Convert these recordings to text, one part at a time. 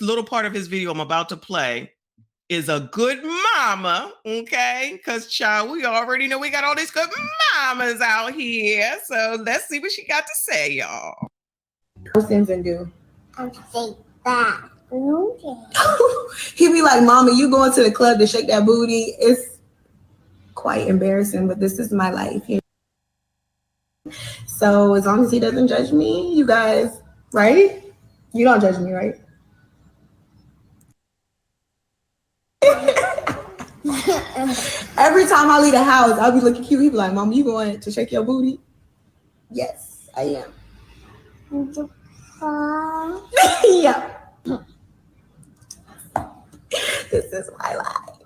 little part of his video I'm about to play is a good mama, okay? Because, child, we already know we got all these good mamas out here. So let's see what she got to say, y'all. Persons and do. I'm saying that. He be like, Mama, you going to the club to shake that booty? It's quite embarrassing, but this is my life. So as long as he doesn't judge me, you guys, right? You don't judge me, right? Every time I leave the house, I'll be looking cute. He be like, Mama, you going to shake your booty? Yes, I am. Yeah. This is my life.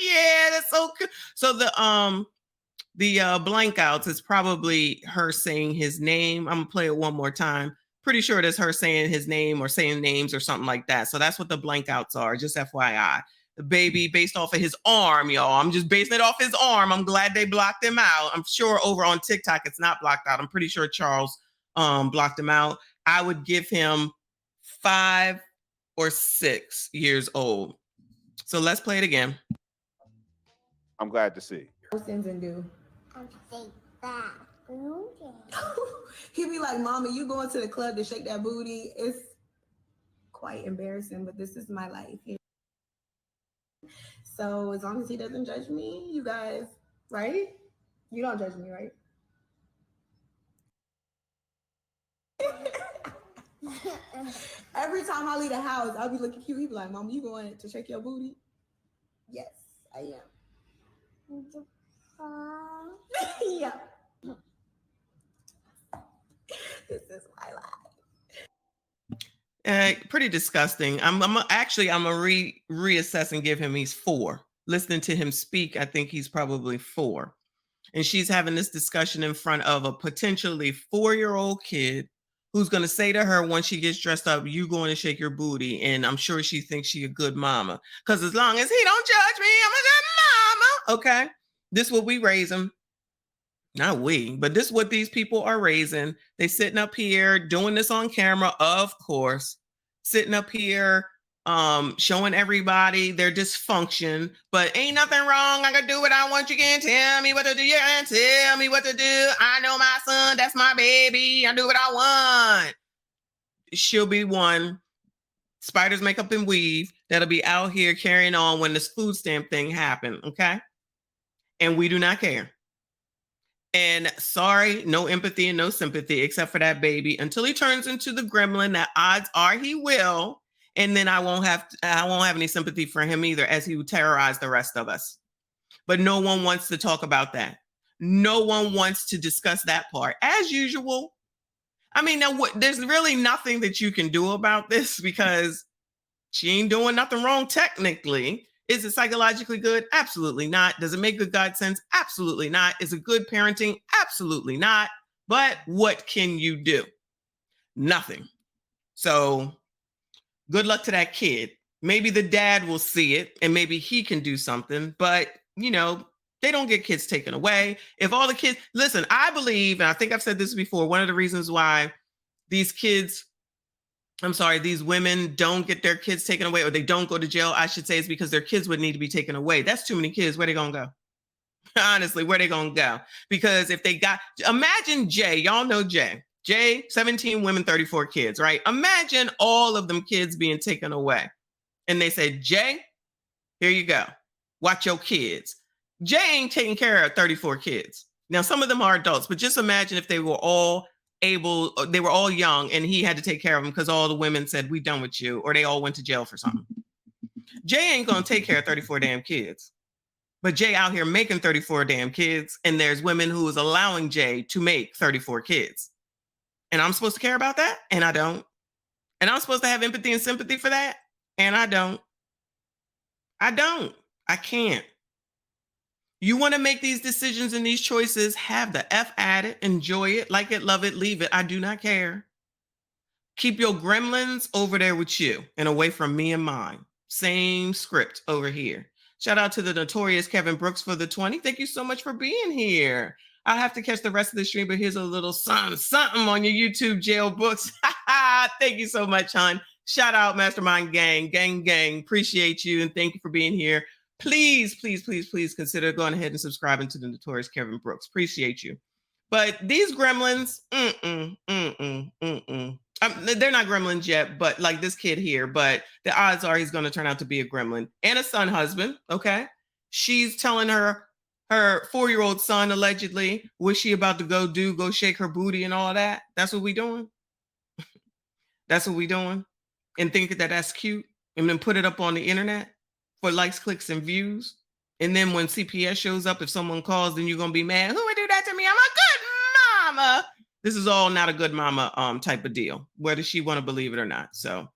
Yeah, that's so good. So the blank outs is probably her saying his name. I'm gonna play it one more time. Pretty sure that's her saying his name or saying names or something like that. So that's what the blank outs are, just FYI. The baby based off of his arm, y'all. I'm just basing it off his arm. I'm glad they blocked him out. I'm sure over on TikTok it's not blocked out. I'm pretty sure Charles blocked him out. I would give him 5 or 6 years old. So let's play it again. I'm glad to see. Persons and do. I'm saying that. He be like, Mama, you going to the club to shake that booty? It's quite embarrassing, but this is my life. So as long as he doesn't judge me, you guys, right? You don't judge me, right? Every time I leave the house, I'll be looking cute. He be like, Mama, you going to shake your booty? Yes, I am. Yeah. This is my life. Pretty disgusting. I'm gonna reassess and give him, he's 4. Listening to him speak, I think he's probably 4. And she's having this discussion in front of a potentially 4-year-old kid who's going to say to her when she gets dressed up, you going to shake your booty. And I'm sure she thinks she a good mama. Because as long as he don't judge me, I'm a good mama. Okay. This is what we raise him. Not we, but this is what these people are raising. They sitting up here doing this on camera, of course, sitting up here showing everybody their dysfunction, but ain't nothing wrong. I can do what I want. You can't tell me what to do. You can't tell me what to do. I know my son. That's my baby. I do what I want. She'll be one. Spiders make up and weave. That'll be out here carrying on when this food stamp thing happened. Okay. And we do not care. And sorry, no empathy and no sympathy except for that baby until he turns into the gremlin that odds are he will. And then I won't have any sympathy for him either, as he would terrorize the rest of us. But no one wants to talk about that. No one wants to discuss that part. As usual. I mean, now there's really nothing that you can do about this because she ain't doing nothing wrong technically. Is it psychologically good? Absolutely not. Does it make good God sense? Absolutely not. Is it good parenting? Absolutely not. But what can you do? Nothing. So good luck to that kid. Maybe the dad will see it and maybe he can do something, but you know, they don't get kids taken away. If all the kids, listen, I believe, and I think I've said this before, one of the reasons why these women don't get their kids taken away or they don't go to jail, I should say, is because their kids would need to be taken away. That's too many kids. Where they gonna go? Honestly, where they gonna go? Because if they imagine Jay, y'all know Jay, 17 women, 34 kids, right? Imagine all of them kids being taken away. And they said, Jay, here you go. Watch your kids. Jay ain't taking care of 34 kids. Now, some of them are adults, but just imagine if they were all young and he had to take care of them because all the women said, we done with you, or they all went to jail for something. Jay ain't going to take care of 34 damn kids. But Jay out here making 34 damn kids, and there's women who is allowing Jay to make 34 kids. And I'm supposed to care about that? And I don't. And I'm supposed to have empathy and sympathy for that? And I don't. I can't. You want to make these decisions and these choices, have the F at it, enjoy it, like it, love it, leave it. I do not care. Keep your gremlins over there with you and away from me and mine. Same script over here. Shout out to the notorious Kevin Brooks for the 20. Thank you so much for being here. I'll have to catch the rest of the stream, but here's a little something on your YouTube jail books. Thank you so much, hon. Shout out Mastermind Gang, gang. Appreciate you and thank you for being here. Please consider going ahead and subscribing to the Notorious Kevin Brooks. Appreciate you. But these gremlins, they're not gremlins yet, but like this kid here, but the odds are he's going to turn out to be a gremlin and a son husband, okay? She's telling her 4-year-old son, allegedly, what's she about to go shake her booty and all that. That's what we doing? That's what we doing? And think that that's cute and then put it up on the internet for likes, clicks, and views. And then when CPS shows up, if someone calls, then you're going to be mad. Who would do that to me? I'm a good mama. This is all not a good mama type of deal, whether she want to believe it or not. So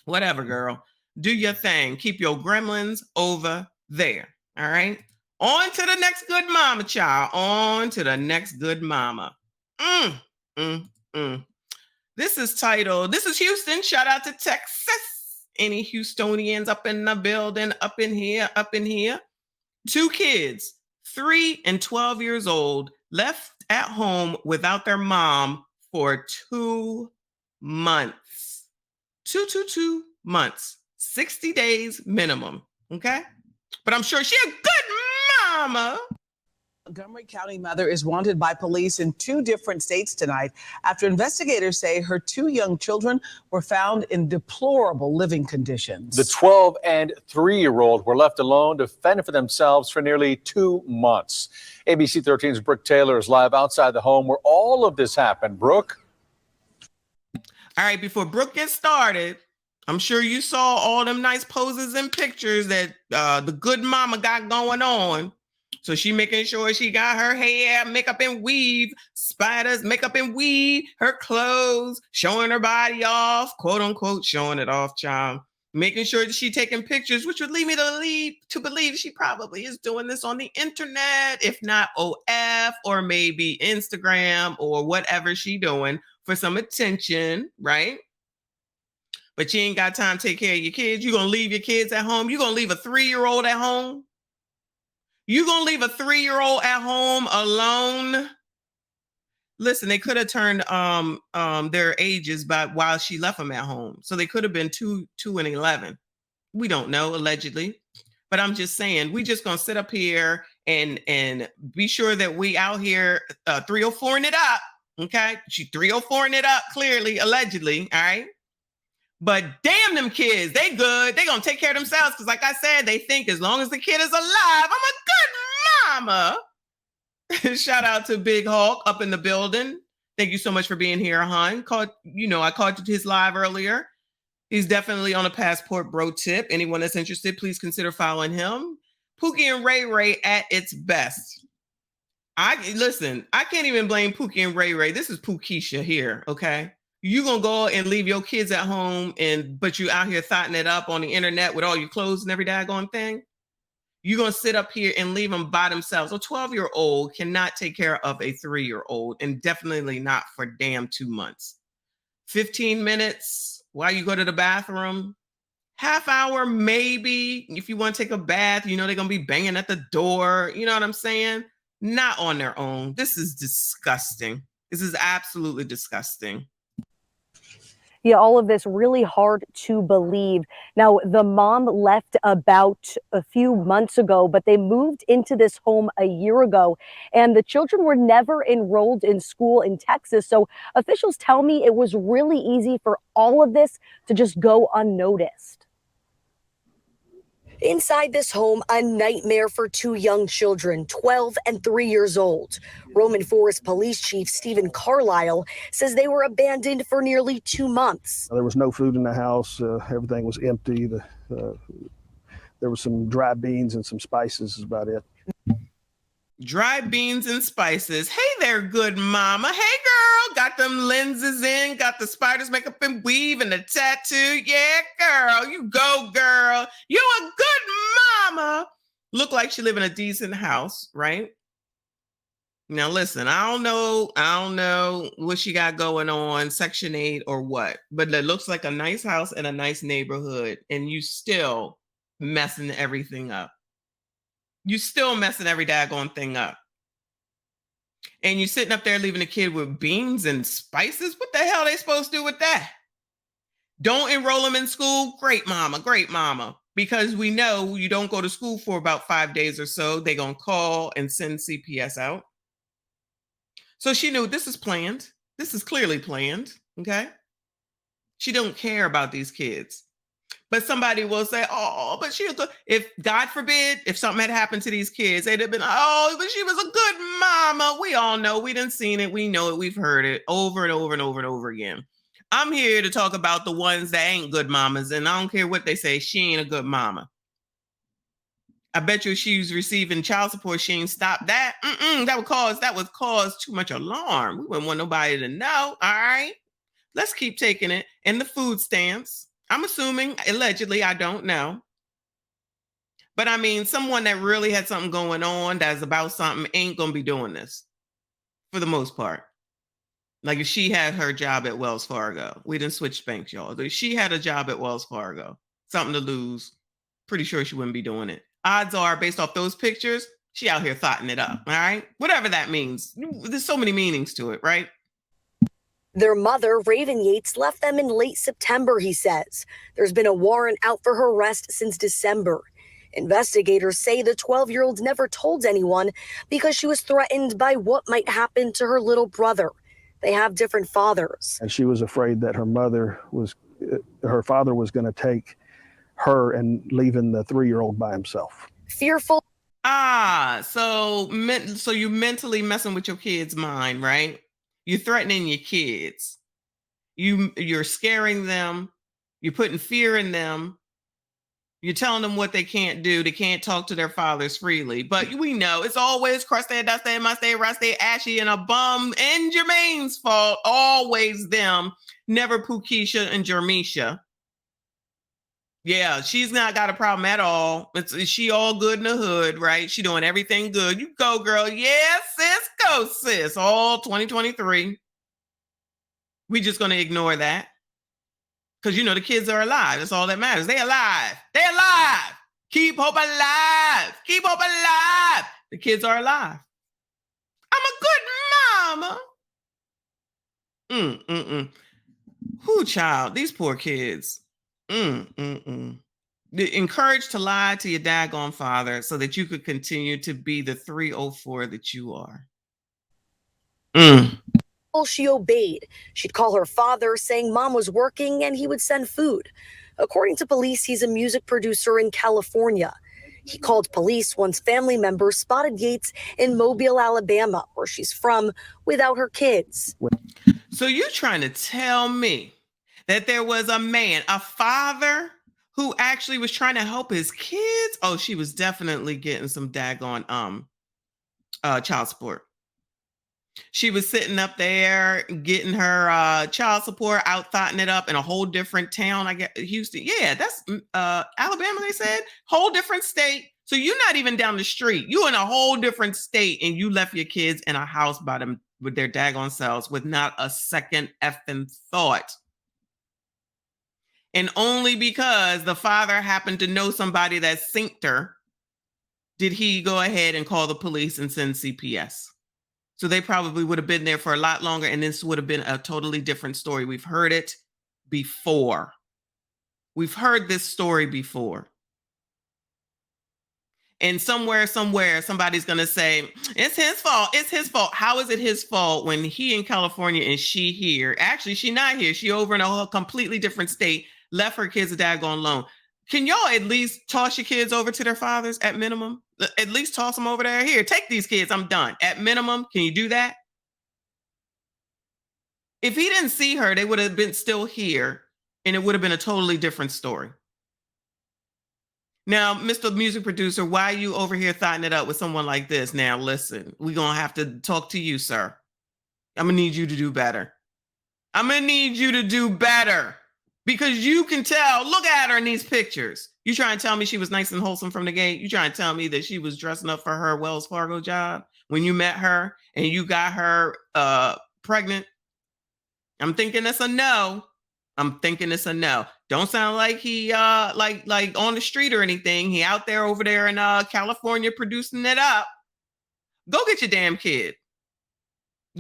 whatever, girl. Do your thing. Keep your gremlins over there. All right? On to the next good mama, child. On to the next good mama. This is titled, this is Houston. Shout out to Texas. Any Houstonians up in the building, up in here. 2 kids, 3 and 12 years old, left at home without their mom for 2 months. 2 months. 60 days minimum. Okay? But I'm sure she's a good mama. Montgomery County mother is wanted by police in 2 different states tonight after investigators say her 2 young children were found in deplorable living conditions. The 12 and 3-year-old were left alone to fend for themselves for nearly 2 months. ABC 13's Brooke Taylor is live outside the home where all of this happened. Brooke? All right, before Brooke gets started, I'm sure you saw all them nice poses and pictures that the good mama got going on. So she making sure she got her hair, makeup and weave, spiders, makeup and weave, her clothes, showing her body off, quote unquote, showing it off, child. Making sure that she taking pictures, which would lead me to believe she probably is doing this on the internet, if not OF or maybe Instagram or whatever she doing for some attention, right? But you ain't got time to take care of your kids. You're going to leave your kids at home. You're going to leave a 3-year-old at home. You gonna leave a 3-year-old at home alone? Listen, they could have turned their ages but while she left them at home. So they could have been 2 and 11. We don't know, allegedly. But I'm just saying, we just gonna sit up here and be sure that we out here 304ing it up. Okay? She 304ing it up, clearly, allegedly. All right. But damn them kids, they good. They gonna take care of themselves. Because like I said, they think as long as the kid is alive, I'm a good mama. Shout out to Big Hawk up in the building. Thank you so much for being here, hon. I called his live earlier. He's definitely on a passport bro tip. Anyone that's interested, please consider following him. Pookie and Ray Ray at its best. I can't even blame Pookie and Ray Ray. This is Pookisha here, okay? You gonna go and leave your kids at home but you out here thotting it up on the internet with all your clothes and every daggone thing? You gonna sit up here and leave them by themselves? A 12-year-old cannot take care of a 3-year-old and definitely not for damn 2 months. 15 minutes while you go to the bathroom, half hour maybe if you want to take a bath. You know they're gonna be banging at the door. You know what I'm saying? Not on their own. This is disgusting. This is absolutely disgusting. Yeah, all of this really hard to believe. Now, the mom left about a few months ago, but they moved into this home a year ago, and the children were never enrolled in school in Texas. So officials tell me it was really easy for all of this to just go unnoticed. Inside this home, a nightmare for 2 young children, 12 and 3 years old. Roman Forest Police Chief Stephen Carlisle says they were abandoned for nearly 2 months. There was no food in the house. Everything was empty. There was some dry beans and some spices is about it. Dry beans and spices. Hey there, good mama. Hey, girl. Got them lenses in, got the spiders makeup and weave and the tattoo. Yeah, girl. You go, girl. You a good mama. Look like she live in a decent house, right? Now, listen, I don't know what she got going on, Section 8 or what, but it looks like a nice house in a nice neighborhood, and you still messing everything up. You still messing every daggone thing up. And you sitting up there leaving a kid with beans and spices? What the hell are they supposed to do with that? Don't enroll them in school. Great mama, great mama. Because we know you don't go to school for about 5 days or so. They're going to call and send CPS out. So she knew this is planned. This is clearly planned. Okay. She don't care about these kids. But somebody will say, oh, but if God forbid, if something had happened to these kids, they'd have been, oh, but she was a good mama. We all know, we done seen it. We know it. We've heard it over and over and over and over again. I'm here to talk about the ones that ain't good mamas. And I don't care what they say. She ain't a good mama. I bet you if she was receiving child support, she ain't stopped that. That would cause too much alarm. We wouldn't want nobody to know. All right. Let's keep taking it. And the food stamps. I'm assuming, allegedly, I don't know. But I mean, someone that really had something going on that's about something ain't going to be doing this for the most part. Like if she had her job at Wells Fargo, we didn't switch banks, y'all. If she had a job at Wells Fargo, something to lose, pretty sure she wouldn't be doing it. Odds are, based off those pictures, she out here thotting it up, all right? Whatever that means. There's so many meanings to it, right? Their mother, Raven Yates, left them in late September, he says. There's been a warrant out for her arrest since December. Investigators say the 12-year-old never told anyone because she was threatened by what might happen to her little brother. They have different fathers. And she was afraid that her father was going to take her and leaving the 3-year-old by himself. Fearful. So you mentally messing with your kid's mind, right? You're threatening your kids. You're scaring them. You're putting fear in them. You're telling them what they can't do. They can't talk to their fathers freely. But we know it's always crusty, dusty, musty, rusty, ashy, and a bum. And Jermaine's fault. Always them. Never Pookeisha and Jermisha. Yeah, she's not got a problem at all. Is she all good in the hood, right? She doing everything good. You go, girl. Yeah, sis, go, sis. All 2023. We just going to ignore that. Because, the kids are alive. That's all that matters. They alive. They alive. Keep hope alive. Keep hope alive. The kids are alive. I'm a good mama. Who child? These poor kids. Encouraged to lie to your daggone father so that you could continue to be the 304 that you are. She obeyed. She'd call her father, saying mom was working and he would send food. According to police, he's a music producer in California. He called police once family members spotted Yates in Mobile, Alabama, where she's from, without her kids. So you're trying to tell me that there was a man, a father, who actually was trying to help his kids? Oh, she was definitely getting some daggone child support. She was sitting up there getting her child support, out thotting it up in a whole different town. I guess Houston. Yeah, that's Alabama, they said. Whole different state. So you're not even down the street. You're in a whole different state and you left your kids in a house by them with their daggone selves with not a second effing thought. And only because the father happened to know somebody that synced her did he go ahead and call the police and send CPS. So they probably would have been there for a lot longer, and this would have been a totally different story. We've heard it before. We've heard this story before. And somewhere, somebody's going to say, it's his fault. It's his fault. How is it his fault when he in California and she here? Actually, she not here. She over in a whole completely different state, left her kids a daggone loan. Can y'all at least toss your kids over to their fathers at minimum? At least toss them over there. Here, take these kids. I'm done. At minimum, can you do that? If he didn't see her, they would have been still here, and it would have been a totally different story. Now, Mr. Music Producer, why are you over here thotting it up with someone like this? Now, listen, we're going to have to talk to you, sir. I'm going to need you to do better. I'm going to need you to do better. Because you can tell, look at her in these pictures. You trying to tell me she was nice and wholesome from the gate? You trying to tell me that she was dressing up for her Wells Fargo job when you met her and you got her pregnant? I'm thinking it's a no. Don't sound like he like on the street or anything. He out there over there in California producing it up. Go get your damn kid.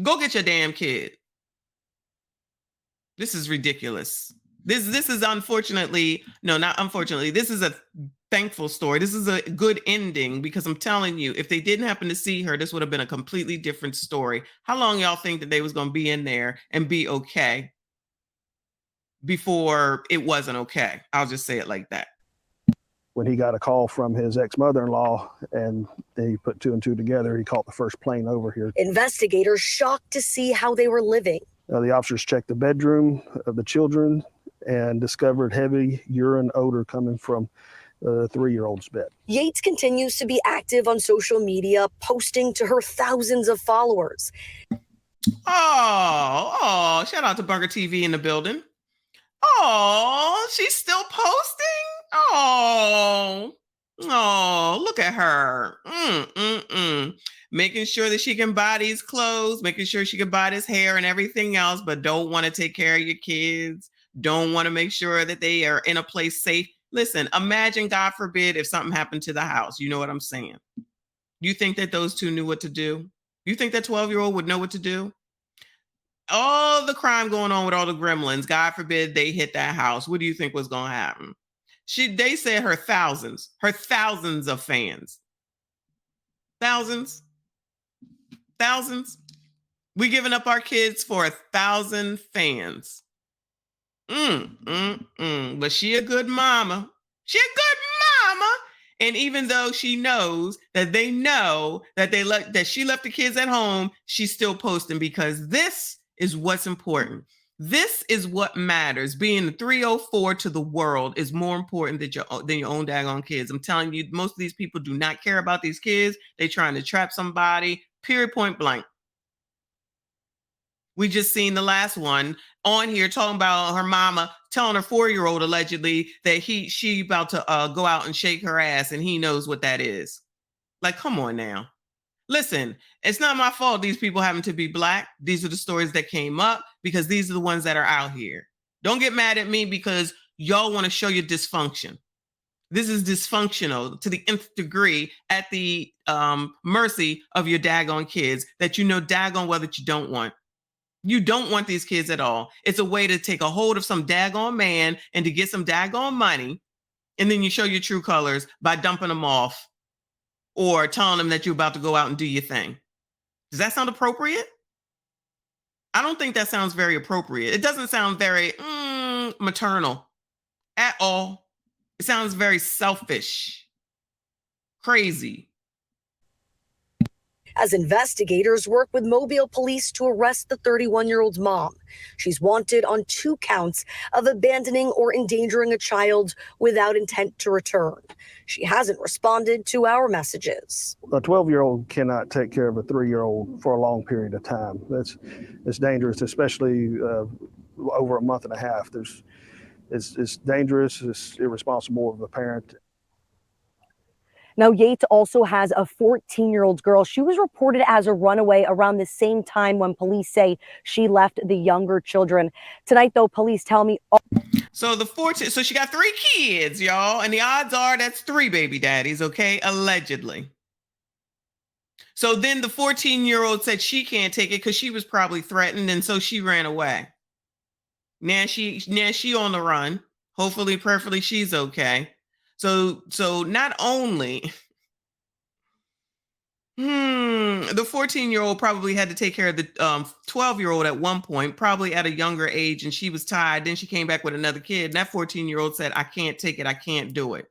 Go get your damn kid. This is ridiculous. This is unfortunately, no, not unfortunately, this is a thankful story. This is a good ending, because I'm telling you, if they didn't happen to see her, this would have been a completely different story. How long y'all think that they was going to be in there and be okay before it wasn't okay? I'll just say it like that. When he got a call from his ex-mother-in-law and he put two and two together, he caught the first plane over here. Investigators shocked to see how they were living. The officers checked the bedroom of the children and discovered heavy urine odor coming from the 3-year-old's bed. Yates continues to be active on social media, posting to her thousands of followers. Oh, shout out to Burger TV in the building. Oh, she's still posting? Oh, look at her. Making sure that she can buy these clothes, making sure she can buy this hair and everything else, but don't want to take care of your kids. Don't want to make sure that they are in a place safe. Listen, imagine, God forbid, if something happened to the house. You know what I'm saying? You think that those two knew what to do? You think that 12-year-old would know what to do? All the crime going on with all the gremlins, God forbid they hit that house. What do you think was going to happen? They said her thousands of fans. Thousands. We giving up our kids for 1,000 fans. But she a good mama. And even though she knows that they know that that she left the kids at home, she's still posting, because this is what's important. This is what matters. Being the 304 to the world is more important than your own daggone kids. I'm telling you, most of these people do not care about these kids. They're trying to trap somebody, period, point blank. We just seen the last one on here talking about her mama telling her 4-year-old allegedly that she about to go out and shake her ass, and he knows what that is. Like, come on now. Listen, it's not my fault these people happen to be Black. These are the stories that came up because these are the ones that are out here. Don't get mad at me because y'all want to show your dysfunction. This is dysfunctional to the nth degree, at the mercy of your daggone kids that you know daggone well that you don't want. You don't want these kids at all. It's a way to take a hold of some daggone man and to get some daggone money, and then you show your true colors by dumping them off or telling them that you're about to go out and do your thing. Does that sound appropriate? I don't think that sounds very appropriate. It doesn't sound very maternal at all. It sounds very selfish, crazy. As investigators work with Mobile police to arrest the 31-year-old's mom. She's wanted on 2 counts of abandoning or endangering a child without intent to return. She hasn't responded to our messages. A 12-year-old cannot take care of a 3-year-old for a long period of time. It's dangerous, especially over a month and a half. It's dangerous. It's irresponsible of a parent. Now, Yates also has a 14-year-old girl. She was reported as a runaway around the same time when police say she left the younger children. Tonight, though, police tell me. So so she got 3 kids, y'all, and the odds are that's 3 baby daddies, okay? Allegedly. So then the 14-year-old said she can't take it because she was probably threatened, and so she ran away. Now she on the run. Hopefully, prayerfully, she's okay. So not only the 14-year-old probably had to take care of the 12-year-old at one point, probably at a younger age, and she was tired. Then she came back with another kid. And that 14-year-old said, I can't take it. I can't do it.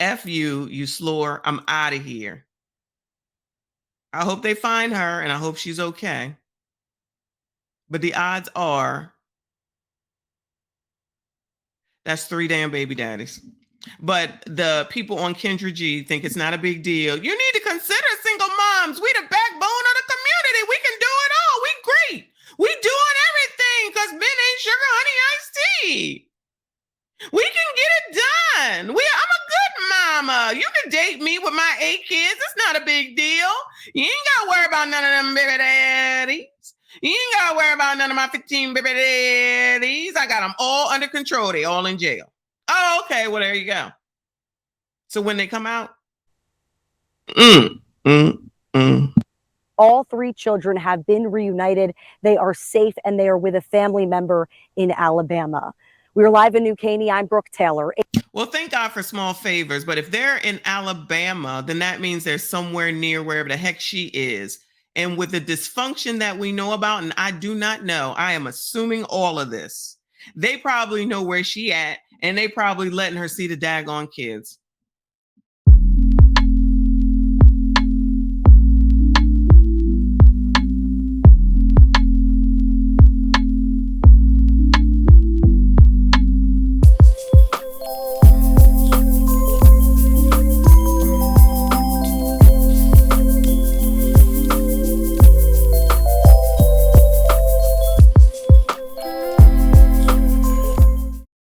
F you slore. I'm out of here. I hope they find her, and I hope she's okay. But the odds are that's 3 damn baby daddies. But the people on Kendra G think it's not a big deal. You need to consider single moms. We the backbone of the community. We can do it all. We great. We doing everything because men ain't sugar, honey, iced tea. We can get it done. I'm a good mama. You can date me with my 8 kids. It's not a big deal. You ain't got to worry about none of them baby daddies. You ain't got to worry about none of my 15 baby daddies. I got them all under control. They all in jail. Oh, okay. Well, there you go. So when they come out, All 3 children have been reunited. They are safe and they are with a family member in Alabama. We're live in New Caney. I'm Brooke Taylor. Well, thank God for small favors, but if they're in Alabama, then that means they're somewhere near wherever the heck she is. And with the dysfunction that we know about, and I do not know, I am assuming all of this, they probably know where she at, and they probably letting her see the daggone kids.